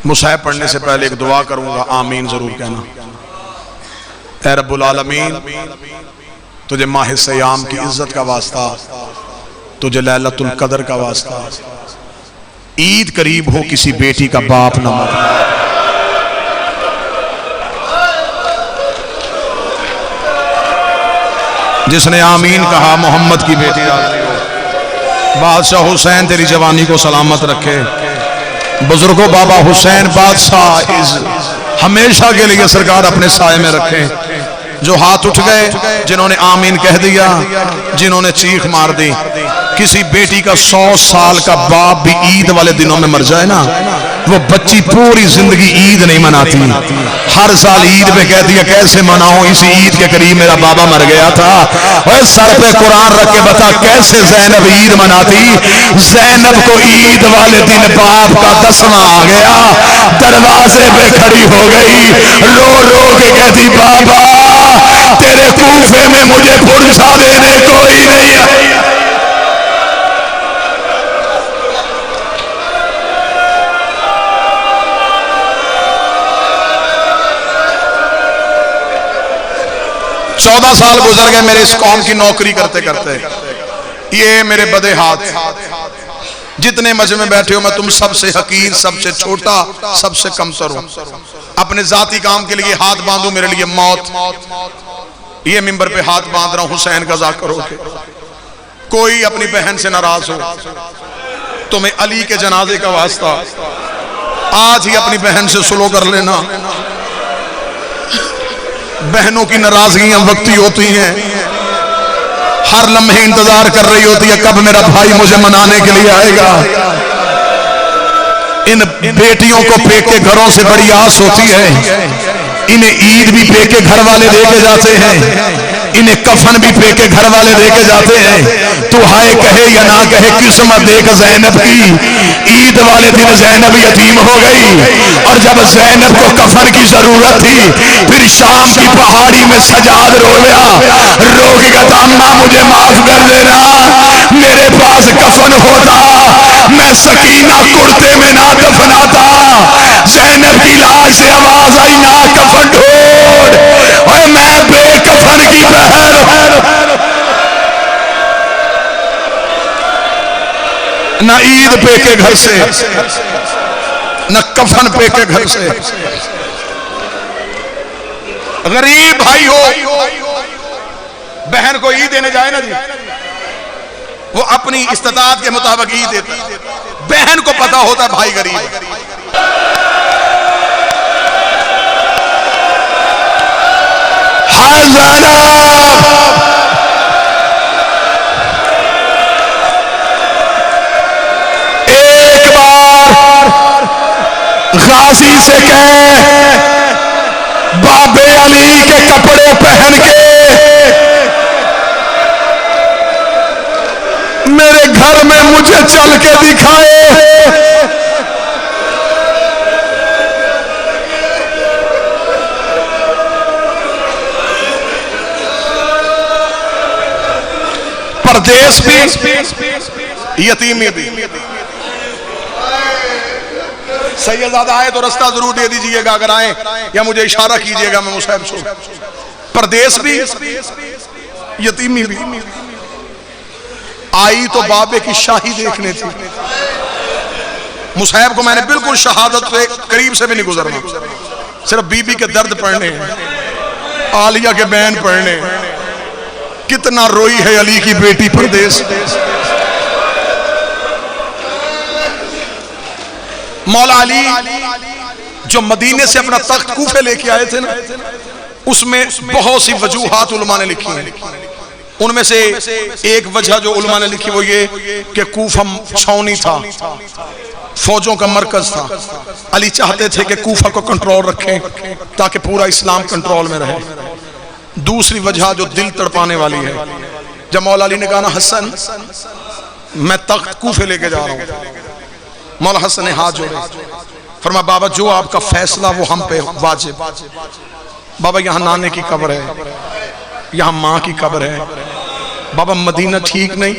مصحف پڑھنے سے پہلے ایک دعا کروں گا، آمین ضرور کہنا۔ اے رب العالمین، تجھے ماہ سیام کی عزت کا واسطہ، تجھے لیلۃ القدر کا واسطہ، عید قریب ہو کسی بیٹی کا باپ نہ مرے۔ جس نے آمین کہا محمد کی بیٹی راضی ہو۔ بادشاہ حسین تیری جوانی کو سلامت رکھے۔ بزرگوں بابا حسین بادشاہ ہمیشہ کے لیے سرکار اپنے سائے میں رکھیں۔ جو ہاتھ اٹھ گئے، جنہوں نے آمین کہہ دیا، جنہوں نے چیخ مار دی، کسی بیٹی کا 100 سال کا باپ بھی عید والے دنوں میں مر جائے نا، وہ بچی پوری زندگی عید نہیں مناتی، ہر سال عید پہ کہتی ہے کیسے مناؤں، اسی عید کے قریب میرا بابا مر گیا تھا۔ اور سر پہ قرآن رکھ کے بتا کیسے زینب عید مناتی۔ زینب کو عید والے دن باپ کا 10واں آ گیا، دروازے پہ کھڑی ہو گئی، رو رو کے کہتی بابا تیرے کوفے میں مجھے پرچھا دینے کوئی نہیں ہے۔ چودہ سال گزر گئے میرے اس قوم کی نوکری کرتے کرتے۔ یہ میرے بدے ہاتھ، جتنے مجمع میں بیٹھے ہو میں تم سب سے حقیر، سب سے چھوٹا، سب سے کمتر ہوں۔ اپنے ذاتی کام کے لیے ہاتھ باندھوں، میرے لیے موت۔ یہ ممبر پہ ہاتھ باندھ رہا ہوں حسین کا ذاکر ہو کے۔ کوئی اپنی بہن سے ناراض ہو، تمہیں علی کے جنازے کا واسطہ آج ہی اپنی بہن سے سلو کر لینا۔ بہنوں کی ناراضگیاں وقتی ہوتی ہیں، ہر لمحے انتظار کر رہی ہوتی ہے کب میرا بھائی مجھے منانے کے لیے آئے گا۔ ان بیٹیوں کو پیکے گھروں سے بڑی آس ہوتی ہے، انہیں عید بھی پیکے گھر والے دے کے جاتے ہیں، انہیں کفن بھی پیکے گھر والے دے کے جاتے ہیں۔ تو ہائے کہے یا نہ کہے قسمت دیکھ زینب کی، عید والے دن زینب یتیم ہو گئی، اور جب زینب کو کفن کی ضرورت تھی پھر شام کی پہاڑی میں سجاد رویا، رو کے کہتا اماں مجھے معاف کر دینا، میرے پاس کفن ہوتا میں سکینہ کرتے میں نہ دفناتا۔ زینب کی لاش سے آواز آئی نہ کفن ڈھونڈ، اور میں بے کفن کی بہن، نہ عید پہ کے گھر سے نہ کفن پہ کے گھر سے۔ غریب بھائی ہو، بہن کو عید دینے جائے نا جی، وہ اپنی استطاعت کے مطابق عید دیتا، بہن کو پتا ہوتا ہے بھائی غریب ہے۔ ایک بار غازی سے کہے باب علی کے کپڑے پہن کے میرے گھر میں مجھے چل کے دکھائے۔ پردیس بھی یتیمی بھی۔ سیدزادہ آئے تو رستہ ضرور دے دیجئے گا اگر آئیں، یا مجھے اشارہ کیجئے گا، میں مصحف چھوڑ۔ پردیس بھی یتیمی بھی۔ آئی تو بابے کی شاہی دیکھنے تھی۔ مصحف کو میں نے بالکل شہادت سے قریب سے بھی نہیں گزرنا، صرف بی بی کے درد پڑھنے ہیں، عالیہ کے بین پڑھنے۔ کتنا روئی ہے علی کی بیٹی پردیس۔ مولا علی جو مدینے سے اپنا تخت کوفے لے کے آئے تھے نا، اس میں بہت سی وجوہات علماء نے لکھی ہیں۔ ان میں سے ایک وجہ جو علماء نے لکھی وہ یہ کہ کوفہ چھاؤنی تھا، فوجوں کا مرکز تھا۔ علی چاہتے تھے کہ کوفہ کو کنٹرول رکھیں تاکہ پورا اسلام کنٹرول میں رہے۔ دوسری وجہ جو دل تڑپانے والی ہے، جب مولا علی نے کہا نا حسن میں تخت کوفے لے کے جا رہا ہوں، مولا حسن نے ہاتھ جوڑے، فرمایا بابا جو آپ کا فیصلہ وہ ہم پہ واجب۔ بابا یہاں نانے کی قبر ہے، یہاں ماں کی قبر ہے، بابا مدینہ ٹھیک نہیں۔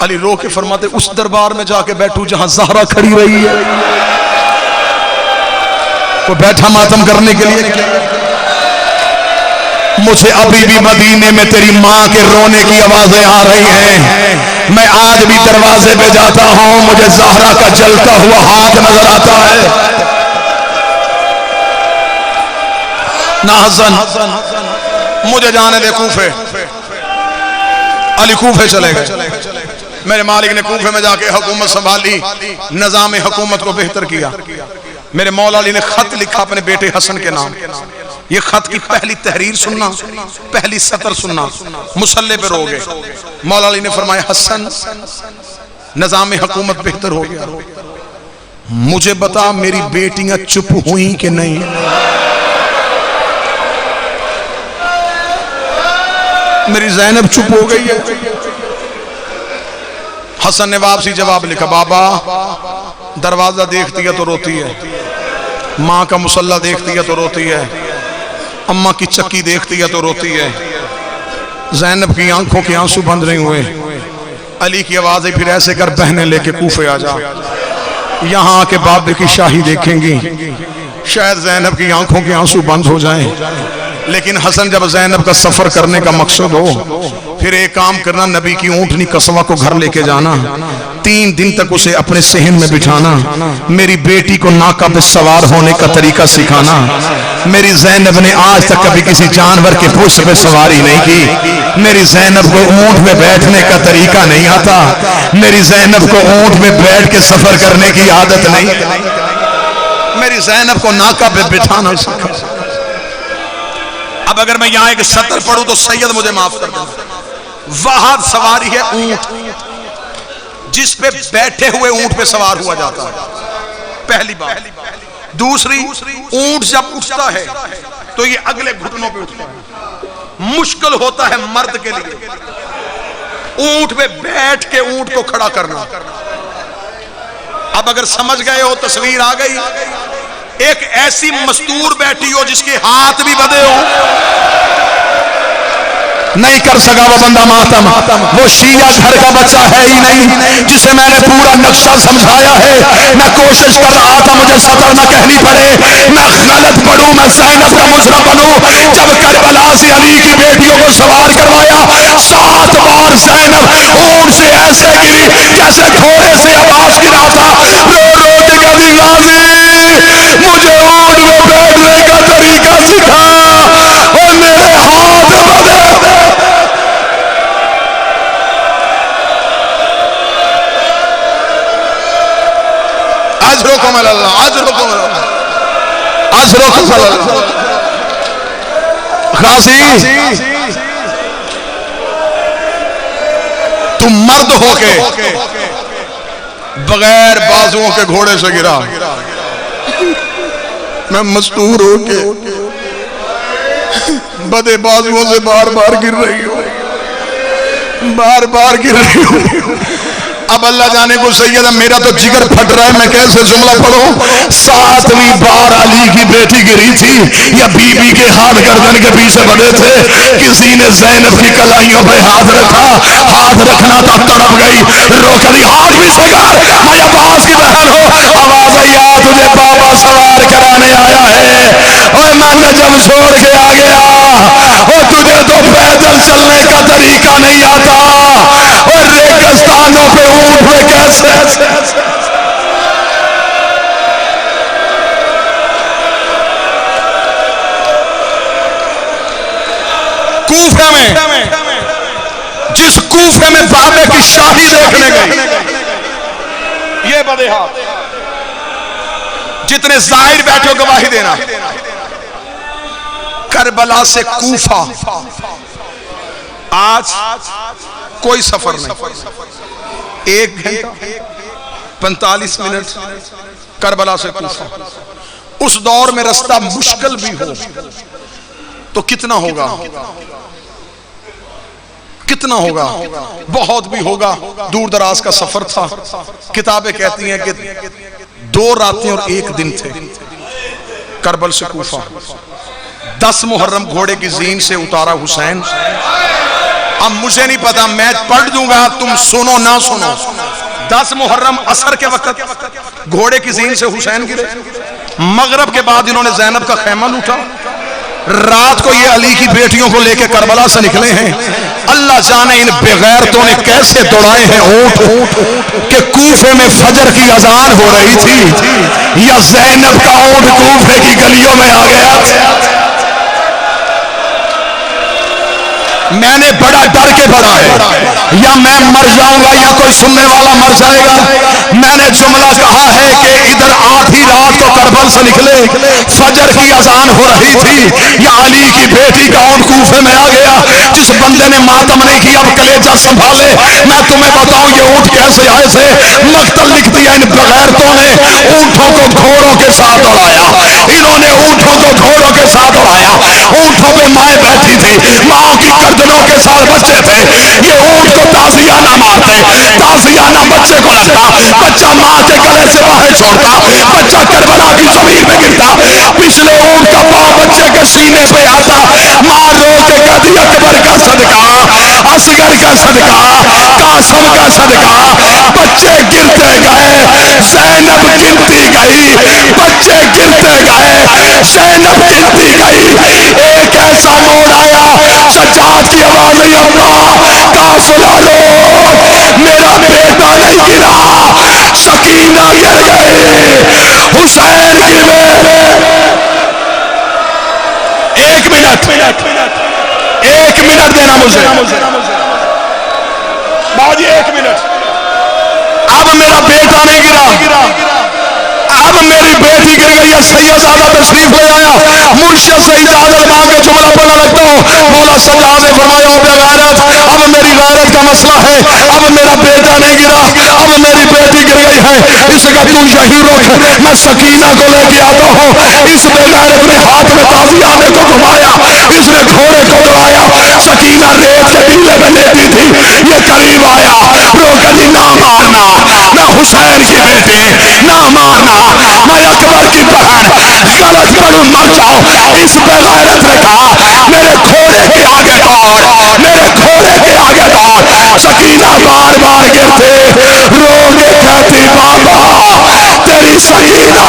علی رو کے فرماتے اس دربار میں جا کے بیٹھوں جہاں زہرا کھڑی رہی ہے۔ کوئی بیٹھا ماتم کرنے کے لیے؟ مجھے ابھی بھی مدینے میں تیری ماں کے رونے کی آوازیں آ رہی ہیں. میں آج بھی دروازے پہ جاتا ہوں, مجھے زہرا کا جلتا ہوا ہاتھ نظر آتا ہے. نہ حسن مجھے جانے دے کوفے. علی کوفے چلے گئے. میرے مالک نے کوفے میں جا کے حکومت سنبھالی, نظام حکومت کو بہتر کیا. میرے مولا علی نے خط لکھا اپنے بیٹے حسن کے نام. یہ خط کی پہلی تحریر سننا, پہلی سطر سننا, مسلح پہ رو گئے. مولا علی نے فرمایا حسن نظام حکومت بہتر ہو گیا, مجھے بتا میری بیٹیاں چپ ہوئیں کہ نہیں؟ میری زینب چپ ہو گئی ہے. حسن نے واپسی جواب لکھا, بابا دروازہ دیکھتی ہے تو روتی ہے, ماں کا مصلی دیکھتی ہے تو روتی ہے, اماں کی چکی دیکھتی ہے تو روتی ہے, زینب کی آنکھوں کے آنسو بند نہیں ہوئے. علی کی آوازیں پھر ایسے کر بہنیں لے کے کوفے آ جا, یہاں کے بابے کی شاہی دیکھیں گی, شاید زینب کی آنکھوں کے آنسو بند ہو جائیں. لیکن حسن جب زینب کا سفر کرنے کا مقصد ہو, پھر ایک کام کرنا, نبی کی اونٹنی قصوہ کو گھر لے کے جانا, 3 دن تک اسے اپنے صحن میں بٹھانا, میری بیٹی کو ناکہ پہ سوار ہونے کا طریقہ سکھانا. میری زینب نے آج تک کبھی کسی جانور کے پشت پہ سواری نہیں کی. میری زینب کو اونٹ میں بیٹھنے کا طریقہ نہیں آتا, میری زینب کو اونٹ میں بیٹھ کے سفر کرنے کی عادت نہیں. میری زینب کو ناکہ پہ بٹھانا سکھا. اب اگر میں یہاں ایک سطر پڑھوں تو سید مجھے معاف کر دیں. واحد سواری ہے اونٹ, جس پہ بیٹھے ہوئے اونٹ پہ سوار ہوا جاتا ہے, پہلی بات. دوسری, اونٹ جب اٹھتا ہے تو یہ اگلے گھٹنوں پہ اٹھتا ہے, مشکل ہوتا ہے مرد کے لیے اونٹ پہ بیٹھ کے اونٹ کو کھڑا کرنا. اب اگر سمجھ گئے ہو, تصویر آ گئی. ایک ایسی مستور بیٹھی ہو جس کے ہاتھ بھی بدے ہو, نہیں کر سکا وہ بندہ ماتم. وہ شیعہ گھر کا بچہ ہے ہی نہیں جسے میں نے پورا نقشہ سمجھایا ہے. میں کوشش کر رہا تھا مجھے سطر نہ کہنی پڑے, میں غلط پڑھوں, میں زینب کا مجرم بنوں. جب کربلا سے علی کی بیٹیوں کو سوار کروایا, 7 بار زینب اونٹ سے ایسے گری جیسے گھوڑے سے عباس گرا تھا. رو رو کے کبھی غازی مجھے اونٹ میں بیٹھنے کا طریقہ سکھا, اور میرے ہاتھ بدے. اجرکم اللہ, اجرکم اللہ, اجرکم اللہ. غازی تم مرد ہو کے بغیر بازوؤں کے گھوڑے سے گرا, میں مستور ہو کے بدے بازوؤں سے بار بار گر رہی ہوں, بار بار گر رہی ہوں. اب اللہ جانے کو سیدہ میرا تو جگر پھٹ رہا ہے, میں کیسے جملہ پڑھوں. 7ویں بار علی کی بیٹی گری تھی, یا بی بی کے ہاتھ گردن کے پیچھے بڑھے تھے, کسی نے زینب کی کلائیوں پہ ہاتھ رکھا, ہاتھ رکھنا تھا تڑپ گئی, رو کری ہاتھ بھی سے کر, میں عباس کی بہن ہوں. آواز آئی آ تجھے بابا سوار کرانے آیا ہے, اور میں نجم چھوڑ کے آ گیا, اور تجھے تو پیدل چلنے کا طریقہ نہیں آتا, اور ریگستانوں پہ اونٹ پہ کیسے. کوفے میں, جس کوفے میں بابے کی شاہی دیکھنے گئی, یہ بدے ہاتھ جتنے ظاہر بیٹھے ہو گواہی دینا, کربلا سے کوفہ آج کوئی سفر نہیں, 1 گھنٹہ 45 منٹ کربلا سے کوفہ. اس دور میں رستہ مشکل بھی ہو تو کتنا ہوگا, کتنا ہوگا, بہت بھی ہوگا. دور دراز کا سفر تھا. کتابیں کہتی ہیں کہ 2 راتیں اور 1 دن تھے کربل سے کوفہ. 10 محرم گھوڑے کی زین سے اتارا حسین. اب مجھے نہیں پتا, میں پڑھ دوں گا, تم سنو نہ سنو. 10 محرم عصر کے وقت گھوڑے کی زین سے حسین گرے. مغرب کے بعد انہوں نے زینب کا خیمہ لوٹا، رات کو یہ علی کی بیٹیوں کو لے کے کربلا سے نکلے ہیں۔ اللہ جانے ان بغیرتوں نے کیسے دوڑائے ہیں اونٹ کہ کوفے میں فجر کی اذان ہو رہی تھی یا زینب کا اونٹ کوفے کی گلیوں میں آ گیا۔ میں نے بڑا ڈر کے پڑھا ہے، یا میں مر جاؤں گا یا کوئی سننے والا مر جائے گا۔ میں نے جملہ کہا ہے کہ ادھر آدھی رات کو کربل سے نکلے، فجر کی اذان ہو رہی تھی یا علی کی بیٹی کا اونٹ کوفے میں آ گیا۔ جس بندے نے ماتم نہیں کیا اب کلیجہ سنبھالے۔ میں تمہیں بتاؤں یہ اونٹ کیسے آئے تھے۔ مقتل لکھ دیا ان بغیرتوں نے اونٹوں کو گھوڑوں کے ساتھ اڑایا، انہوں نے اونٹوں کو گھوڑوں کے ساتھ اڑایا۔ اونٹوں پہ مائیں بیٹھی تھی، ماں کی گردنوں کے ساتھ بچے تھے۔ یہ اونٹ کو تازیانہ مارتے، تازیانہ بچے کو لگتا، بچہ ماں کے گلے سے باہر چھوڑتا، بچہ کربلا کی زمین میں گرتا، پچھلے اونٹ کا پاؤں بچے کے سینے پہ آتا۔ ماں رو کے کہتی اکبر کا صدقہ، اصغر کا صدقہ، قاسم کا صدقہ۔ بچے گرتے گئے، زینب گرتی گئی، بچے گرتے گئے، زینب گرتی گئی۔ ایک ایسا موڑ آیا، سجاد کی آواز آئی، اللہ قافلہ لو، میرا بیٹا نہیں گرا، سکینہ گر گئی، حسین گرے۔ ایک منٹ دینا مجھے باجی، ایک منٹ۔ اب میرا بیٹا نہیں گرا، اب میری بیٹی گر گئی ہے۔ سید زادہ تشریف لے آیا، منشد سے اجازت مانگ کے جملہ پڑھنا لگتا ہوں۔ مولا سجاد نے فرمایا بے غیرت، اب میری غیرت کا مسئلہ ہے، اب میرا بیٹا نہیں گرا، اب میری بیٹی گر گئی ہے۔ اس کا تو یہی رخ، میں سکینہ کو لے کے آتا ہوں۔ اس بے غیرت نے ہاتھ میں تازیانے کو گھمایا، اس نے گھوڑے کو دوڑایا۔ سکینہ ریت کے ٹلے میں لیٹی تھی، یہ قریب آیا، رو کر دی نہ مارنا، نہ حسین کی بیٹی، نہ مارنا، میں اکبر کی بہن، غلط کروں مر جاؤ۔ اس بغیرت نے کہا میرے گھوڑے کے آگے دوڑ، میرے گھوڑے کے آگے دوڑ۔ سکینہ بار بار گرتے، رو کے کہتی بابا تیری سکینہ